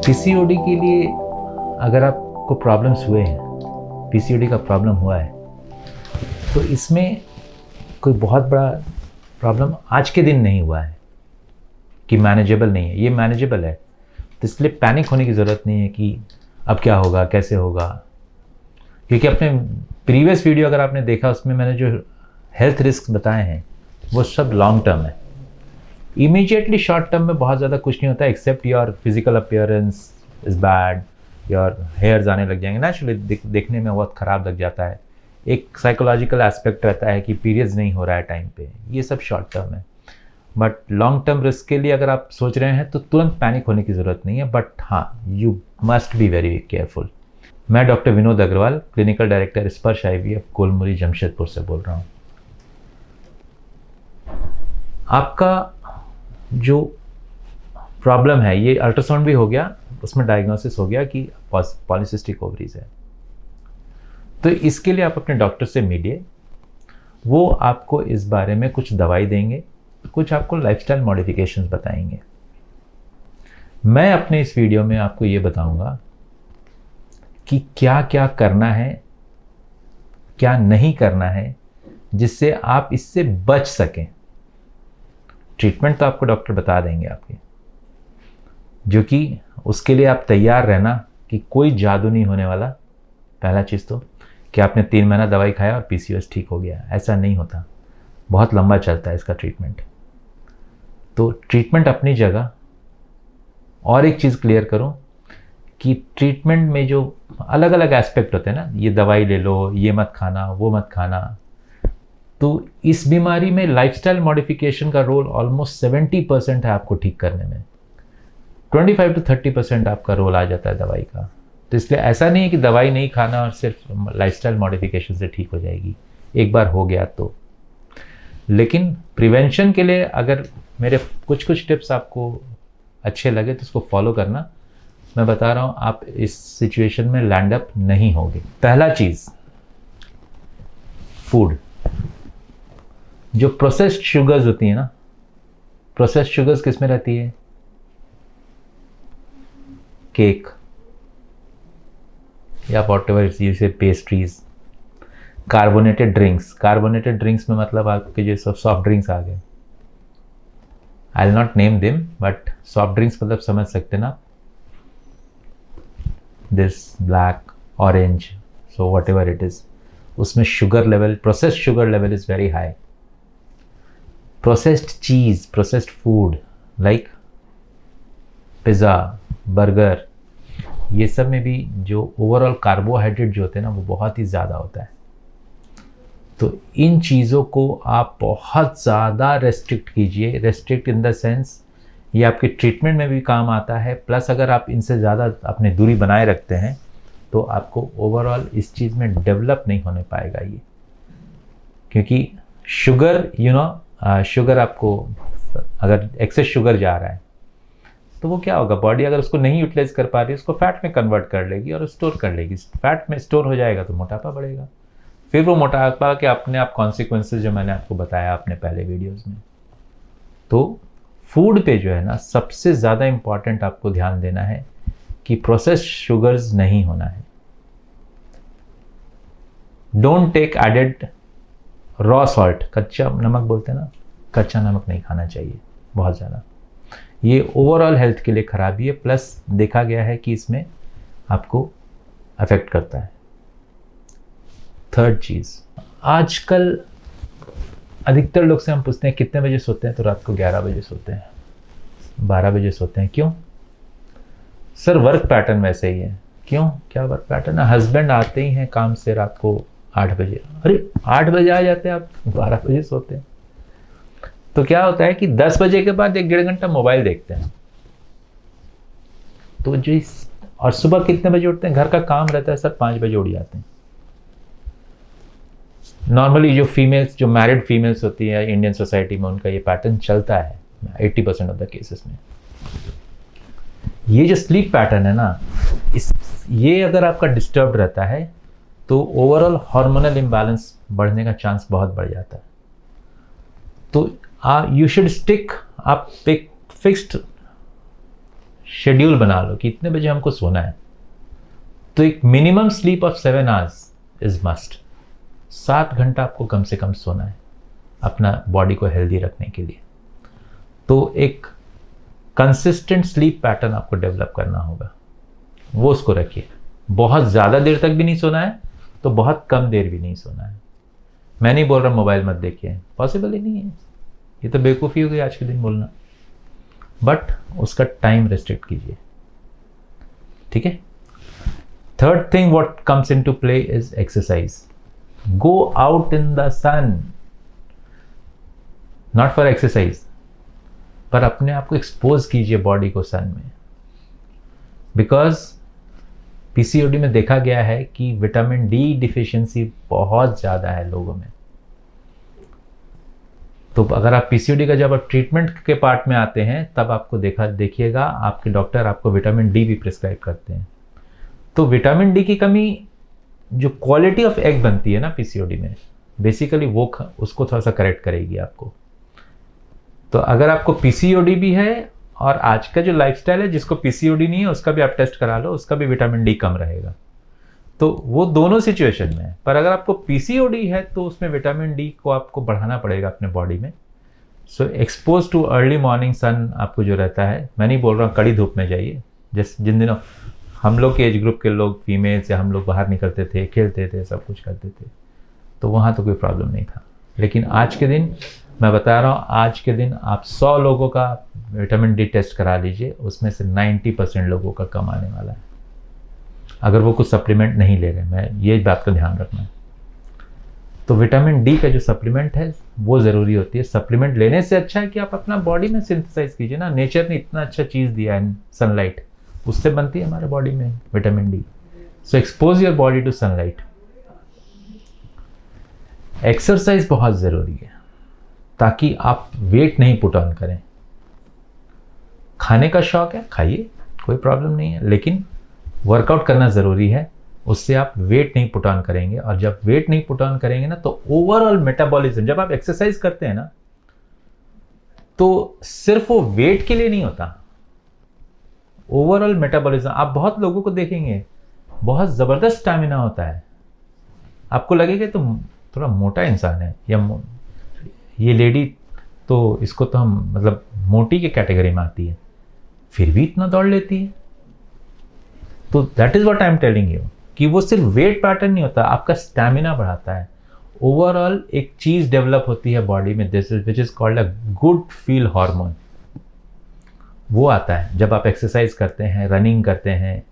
PCOD के लिए अगर आपको प्रॉब्लम्स हुए हैं, पीसीओडी का प्रॉब्लम हुआ है, तो इसमें कोई बहुत बड़ा प्रॉब्लम आज के दिन नहीं हुआ है कि मैनेजेबल नहीं है। ये मैनेजेबल है, तो इसलिए पैनिक होने की ज़रूरत नहीं है कि अब क्या होगा, कैसे होगा। क्योंकि अपने प्रीवियस वीडियो अगर आपने देखा, उसमें मैंने जो हेल्थ रिस्क बताए हैं वो सब लॉन्ग टर्म है। इमीडिएटली शॉर्ट टर्म में बहुत ज़्यादा कुछ नहीं होता except your physical appearance is bad, your hairs आने लग जाएंगे, नेचुरली देखने में बहुत ख़राब लग जाता है। एक साइकोलॉजिकल एस्पेक्ट रहता है कि पीरियड्स नहीं हो रहा है टाइम पे, ये सब शॉर्ट टर्म है। बट लॉन्ग टर्म रिस्क के लिए अगर आप सोच रहे हैं तो तुरंत पैनिक होने की ज़रूरत नहीं है, बट हाँ, you must be very careful. मैं doctor Vinod Agarwal, clinical director Sparsh IVF, Kolmuri, Jamshedpur से बोल रहा हूँ। आपका जो प्रॉब्लम है, ये अल्ट्रासाउंड भी हो गया, उसमें डायग्नोसिस हो गया कि पॉलीसिस्टिक ओवरीज है। तो इसके लिए आप अपने डॉक्टर से मिलिए, वो आपको इस बारे में कुछ दवाई देंगे, कुछ आपको लाइफस्टाइल मॉडिफिकेशंस बताएंगे। मैं अपने इस वीडियो में आपको ये बताऊंगा कि क्या क्या करना है, क्या नहीं करना है, जिससे आप इससे बच सकें। ट्रीटमेंट तो आपको डॉक्टर बता देंगे आपके, जो कि उसके लिए आप तैयार रहना कि कोई जादू नहीं होने वाला। पहला चीज़ तो कि आपने 3 महीना दवाई खाया और पीसीओएस ठीक हो गया, ऐसा नहीं होता, बहुत लंबा चलता है इसका ट्रीटमेंट। तो ट्रीटमेंट अपनी जगह। और एक चीज़ क्लियर करूं कि ट्रीटमेंट में जो अलग अलग एस्पेक्ट होते हैं ना, ये दवाई ले लो, ये मत खाना, वो मत खाना, तो इस बीमारी में लाइफस्टाइल मॉडिफिकेशन का रोल ऑलमोस्ट 70% है आपको ठीक करने में। 25 to 30% आपका रोल आ जाता है दवाई का। तो इसलिए ऐसा नहीं है कि दवाई नहीं खाना और सिर्फ लाइफस्टाइल मॉडिफिकेशन से ठीक हो जाएगी, एक बार हो गया तो। लेकिन प्रिवेंशन के लिए अगर मेरे कुछ टिप्स आपको अच्छे लगे तो उसको फॉलो करना। मैं बता रहा हूँ, आप इस सिचुएशन में लैंड अप नहीं होगे। पहला चीज़, फूड। जो प्रोसेस्ड शुगर्स होती है ना, प्रोसेस्ड शुगर्स किस में रहती है? केक या वॉटएवर जैसे pastries, carbonated drinks. Carbonated drinks में मतलब आपके जो सॉफ्ट ड्रिंक्स आ गए, I will not name them, but soft drinks मतलब समझ सकते ना, this black, orange, so whatever it is, उसमें sugar level, processed sugar level is very high. Processed चीज, processed food like pizza, burger, ये सब में भी जो ओवरऑल कार्बोहाइड्रेट जो होते हैं ना, वो बहुत ही ज़्यादा होता है। तो इन चीज़ों को आप बहुत ज़्यादा रेस्ट्रिक्ट कीजिए। रेस्ट्रिक्ट इन द सेंस, ये आपके ट्रीटमेंट में भी काम आता है, प्लस अगर आप इनसे ज़्यादा अपनी दूरी बनाए रखते हैं तो आपको ओवरऑल इस चीज़ में डेवलप नहीं होने पाएगा ये। क्योंकि शुगर, शुगर आपको अगर एक्सेस शुगर जा रहा है तो वो क्या होगा, बॉडी अगर उसको नहीं यूटिलाइज कर पा रही है, उसको फैट में कन्वर्ट कर लेगी और स्टोर कर लेगी। फैट में स्टोर हो जाएगा तो मोटापा बढ़ेगा, फिर वो मोटापा के अपने आप कॉन्सिक्वेंसेस जो मैंने आपको बताया अपने पहले वीडियोस में। तो फूड पे जो है ना, सबसे ज़्यादा इम्पॉर्टेंट आपको ध्यान देना है कि प्रोसेस्ड शुगर्स नहीं होना है। Don't take added raw salt, कच्चा नमक बोलते हैं ना, कच्चा नमक नहीं खाना चाहिए बहुत ज़्यादा। ये ओवरऑल हेल्थ के लिए खराबी है, प्लस देखा गया है कि इसमें आपको अफेक्ट करता है। थर्ड चीज़, आजकल अधिकतर लोग से हम पूछते हैं कितने बजे सोते हैं, तो रात को 11 बजे सोते हैं, 12 बजे सोते हैं। क्यों सर? वर्क पैटर्न वैसे ही है। क्यों, क्या वर्क पैटर्न है? हस्बैंड आते ही हैं काम से रात को 8 बजे। अरे 8 बजे आ जाते हैं, आप 12 बजे सोते हैं। तो क्या होता है कि 10 बजे के बाद 1-1.5 घंटा मोबाइल देखते हैं। तो जो और सुबह कितने बजे उठते हैं? घर का काम रहता है सर, 5 बजे उठ जाते हैं। नॉर्मली जो फीमेल्स, जो मैरिड फीमेल्स होती है इंडियन सोसाइटी में, उनका ये पैटर्न चलता है 80% ऑफ द केसेस में। ये जो स्लीप पैटर्न है ना, ये अगर आपका डिस्टर्ब रहता है तो ओवरऑल हार्मोनल इम्बैलेंस बढ़ने का चांस बहुत बढ़ जाता है। तो यू शुड स्टिक, आप एक फिक्स्ड शेड्यूल बना लो कि इतने बजे हमको सोना है, तो एक minimum sleep of 7 hours is must. 7 घंटा आपको कम से कम सोना है अपना बॉडी को हेल्दी रखने के लिए। तो एक कंसिस्टेंट स्लीप पैटर्न आपको डेवलप करना होगा, वो उसको रखिए। बहुत ज़्यादा देर तक भी नहीं सोना है, तो बहुत कम देर भी नहीं सोना है। मैं नहीं बोल रहा मोबाइल मत देखिए, पॉसिबल ही नहीं है, ये तो बेवकूफ़ी हो गई आज के दिन बोलना, बट उसका टाइम रेस्ट्रिक्ट कीजिए, ठीक है। Third thing what comes into play is exercise. Go out in the sun, not for exercise, पर अपने आप को एक्सपोज कीजिए बॉडी को सन में। बिकॉज पीसीओडी में देखा गया है कि विटामिन डी डिफिशिएंसी बहुत ज़्यादा है लोगों में। तो अगर आप पीसीओडी का जब आप ट्रीटमेंट के पार्ट में आते हैं, तब आपको देखिएगा आपके डॉक्टर आपको विटामिन डी भी प्रिस्क्राइब करते हैं। तो विटामिन डी की कमी, जो क्वालिटी ऑफ एग बनती है ना पीसीओडी में, बेसिकली वो उसको थोड़ा सा करेक्ट करेगी आपको। तो अगर आपको पीसीओडी भी है, और आज का जो लाइफस्टाइल है, जिसको पीसीओडी नहीं है उसका भी आप टेस्ट करा लो, उसका भी विटामिन डी कम रहेगा। तो वो दोनों सिचुएशन में है। पर अगर आपको पीसीओडी है तो उसमें विटामिन डी को आपको बढ़ाना पड़ेगा अपने बॉडी में। So expose to early morning sun आपको जो रहता है, मैं नहीं बोल रहा हूँ कड़ी धूप में जाइए, जैसे जिन दिनों हम लोग के एज ग्रुप के लोग फीमेल्स या हम लोग बाहर निकलते थे, खेलते थे, सब कुछ करते थे, तो वहाँ तो कोई प्रॉब्लम नहीं था। लेकिन आज के दिन मैं बता रहा हूँ, आज के दिन आप 100 लोगों का विटामिन डी टेस्ट करा लीजिए, उसमें से 90% लोगों का कम आने वाला है, अगर वो कुछ सप्लीमेंट नहीं ले रहे। मैं ये बात का ध्यान रखना है। तो विटामिन डी का जो सप्लीमेंट है वो ज़रूरी होती है। सप्लीमेंट लेने से अच्छा है कि आप अपना बॉडी में सिंथेसाइज कीजिए ना। नेचर ने इतना अच्छा चीज़ दिया है, सनलाइट, उससे बनती है हमारे बॉडी में vitamin D. So expose your body to sunlight. Exercise बहुत ज़रूरी है ताकि आप वेट नहीं पुट ऑन करें। खाने का शौक है, खाइए, कोई प्रॉब्लम नहीं है, लेकिन वर्कआउट करना ज़रूरी है, उससे आप वेट नहीं पुट ऑन करेंगे। और जब वेट नहीं पुट ऑन करेंगे ना, तो ओवरऑल मेटाबॉलिज्म, जब आप एक्सरसाइज करते हैं ना, तो सिर्फ वो वेट के लिए नहीं होता, ओवरऑल मेटाबॉलिज्म। आप बहुत लोगों को देखेंगे बहुत ज़बरदस्त स्टैमिना होता है, आपको लगेगा तो थोड़ा मोटा इंसान है, या ये लेडी तो इसको तो हम मतलब मोटी के कैटेगरी में आती है, फिर भी इतना दौड़ लेती है। तो that is what I am telling you, कि वो सिर्फ वेट पैटर्न नहीं होता, आपका स्टैमिना बढ़ाता है। ओवरऑल एक चीज़ डेवलप होती है बॉडी में, this is which is called a good feel hormone. वो आता है जब आप एक्सरसाइज करते हैं, रनिंग करते हैं,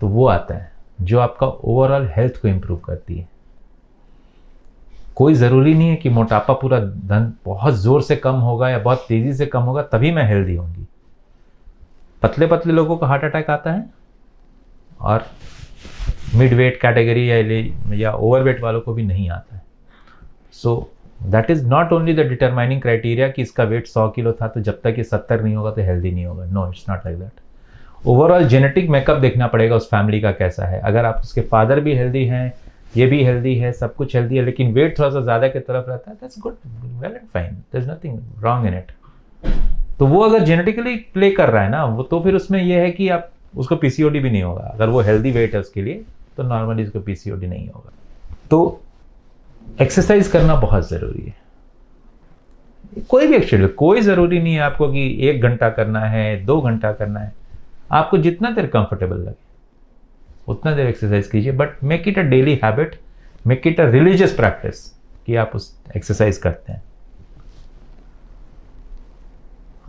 तो वो आता है जो आपका ओवरऑल हेल्थ को इम्प्रूव करती है। कोई ज़रूरी नहीं है कि मोटापा पूरा धन बहुत ज़ोर से कम होगा या बहुत तेज़ी से कम होगा तभी मैं हेल्दी होंगी। पतले पतले लोगों को हार्ट अटैक आता है, और मिड वेट कैटेगरी या ओवरवेट वालों को भी नहीं आता है। So that is not only the determining criteria कि इसका वेट 100 किलो था, तो जब तक ये 70 नहीं होगा तो हेल्दी नहीं होगा। No, it's not like that. Overall genetic makeup देखना पड़ेगा उस फैमिली का कैसा है। अगर आप उसके फादर भी हेल्दी हैं, ये भी हेल्दी है, सब कुछ हेल्दी है, लेकिन वेट थोड़ा सा ज़्यादा की तरफ रहता है, that's good, well and fine, there is nothing wrong in it. तो वो अगर जेनेटिकली प्ले कर रहा है ना, वो तो फिर उसमें ये है कि आप उसको पीसीओडी भी नहीं होगा। अगर वो हेल्दी वेट है उसके लिए, तो नॉर्मली उसको पीसीओडी नहीं होगा। तो एक्सरसाइज करना बहुत ज़रूरी है। कोई भी एक्सरसाइज, कोई ज़रूरी नहीं है आपको कि 1 घंटा करना है, 2 घंटा करना है, आपको जितना देर कंफर्टेबल लगे उतना देर एक्सरसाइज कीजिए, but make it a daily habit, make it a religious practice कि आप उस एक्सरसाइज करते हैं।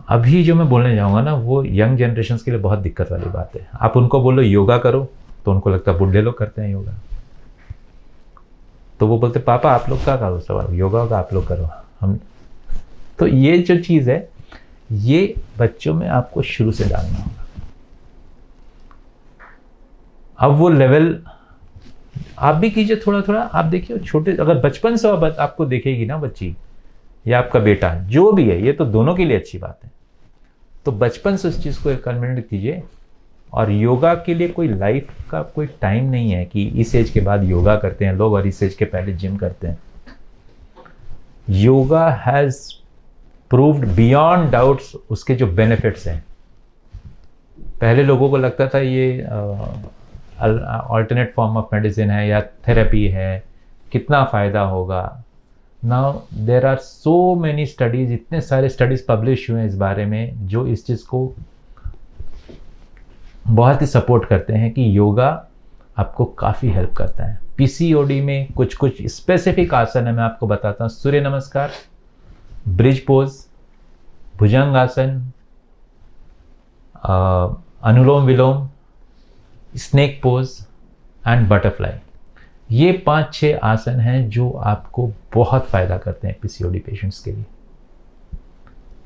अभी जो मैं बोलने जाऊंगा ना, वो यंग जनरेशन के लिए बहुत दिक्कत वाली बात है। आप उनको बोलो योगा करो, तो उनको लगता है बुढ़े लोग करते हैं योगा, तो वो बोलते पापा आप लोग क्या करो, सवाल योगा होगा आप लोग करो हम। तो ये जो चीज़ है, ये बच्चों में आपको शुरू से डालना होगा। अब वो लेवल आप भी कीजिए थोड़ा थोड़ा। आप देखिए छोटे, अगर बचपन से आपको देखेगी ना बच्ची या आपका बेटा, जो भी है, ये तो दोनों के लिए अच्छी बात है, तो बचपन से उस चीज़ को कन्विंस कीजिए। और योगा के लिए कोई लाइफ का कोई टाइम नहीं है कि इस एज के बाद योगा करते हैं लोग और इस एज के पहले जिम करते हैं। Yoga has proved beyond doubts उसके जो बेनिफिट्स हैं, पहले लोगों को लगता था ये अल्टरनेट फॉर्म ऑफ मेडिसिन है या थेरेपी है, कितना फ़ायदा होगा। Now there are so many studies, इतने सारे स्टडीज़ पब्लिश हुए हैं इस बारे में जो इस चीज़ को बहुत ही सपोर्ट करते हैं कि योगा आपको काफ़ी हेल्प करता है। पीसीओडी में कुछ कुछ स्पेसिफिक आसन है, मैं आपको बताता हूँ। सूर्य नमस्कार, ब्रिज पोज, भुजंग आसन, अनुलोम विलोम, स्नेक पोज एंड बटरफ्लाई। ये 5-6 आसन हैं जो आपको बहुत फ़ायदा करते हैं पीसीओडी पेशेंट्स के लिए।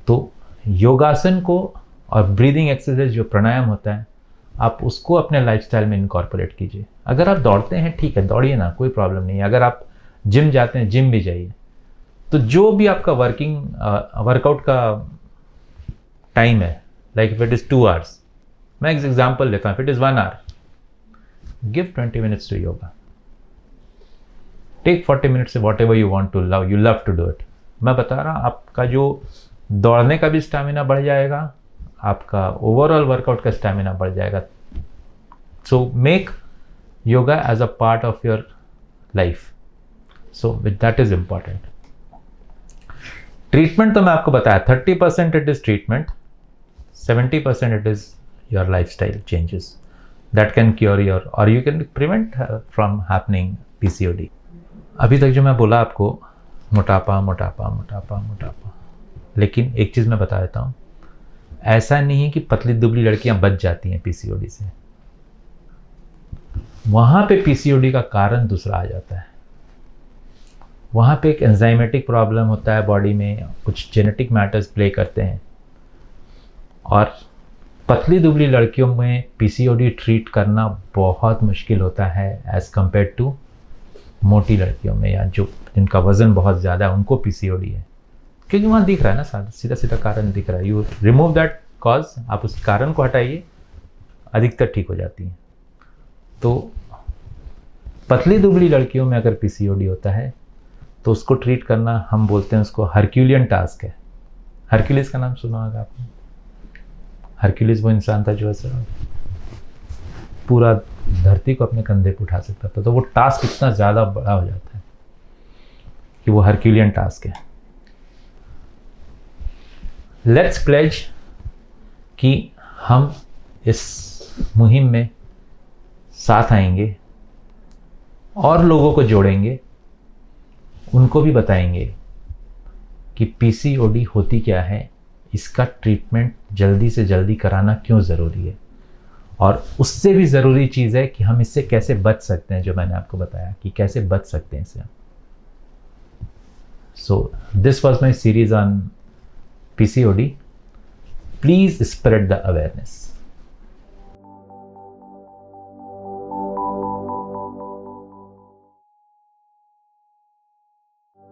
तो योगासन को और ब्रीदिंग एक्सरसाइज जो प्राणायाम होता है, आप उसको अपने लाइफस्टाइल में इनकॉर्पोरेट कीजिए। अगर आप दौड़ते हैं, ठीक है, दौड़िए ना, कोई प्रॉब्लम नहीं है। अगर आप जिम जाते हैं, जिम भी जाइए। तो जो भी आपका वर्कआउट का टाइम है, like if it is 2 hours, मैं एक एग्जाम्पल लेता हूँ, if it is 1 hour, give 20 minutes to yoga. Take 40 minutes से whatever you love to do it. मैं बता रहा हूँ, आपका जो दौड़ने का भी स्टैमिना बढ़ जाएगा, आपका ओवरऑल वर्कआउट का स्टैमिना बढ़ जाएगा। So make yoga as a part of your life. So that is important. Treatment तो मैं आपको बताया, 30% it is treatment, 70% it is your lifestyle changes that can cure your, और you can prevent from happening PCOD. अभी तक जो मैं बोला आपको, मोटापा मोटापा मोटापा मोटापा, लेकिन एक चीज़ मैं बता देता हूँ, ऐसा नहीं है कि पतली दुबली लड़कियां बच जाती हैं पीसीओडी से। वहाँ पे पीसीओडी का कारण दूसरा आ जाता है। वहाँ पे एक एंजाइमेटिक प्रॉब्लम होता है बॉडी में, कुछ जेनेटिक मैटर्स प्ले करते हैं, और पतली दुबली लड़कियों में पीसीओडी ट्रीट करना बहुत मुश्किल होता है एज़ कम्पेयर टू मोटी लड़कियों में, या जो जिनका वज़न बहुत ज़्यादा है उनको पीसीओडी है। क्योंकि वहाँ दिख रहा है ना, सीधा सीधा कारण दिख रहा है। यू रिमूव दैट कॉज, आप उस कारण को हटाइए, अधिकतर ठीक हो जाती हैं। तो पतली दुबली लड़कियों में अगर पीसीओडी होता है तो उसको ट्रीट करना, हम बोलते हैं उसको हरक्यूलियन टास्क है। हरक्यूलिस का नाम सुना होगा आपने। हरक्यूलिस वो इंसान था जो ऐसा पूरा धरती को अपने कंधे पर उठा सकता था। तो वो टास्क इतना ज़्यादा बड़ा हो जाता है कि वो हरक्यूलियन टास्क है। लेट्स प्लेज कि हम इस मुहिम में साथ आएंगे और लोगों को जोड़ेंगे, उनको भी बताएंगे कि पीसीओडी होती क्या है, इसका ट्रीटमेंट जल्दी से जल्दी कराना क्यों ज़रूरी है, और उससे भी ज़रूरी चीज़ है कि हम इससे कैसे बच सकते हैं, जो मैंने आपको बताया कि कैसे बच सकते हैं इससे। So this was my series on PCOD. Please spread the awareness.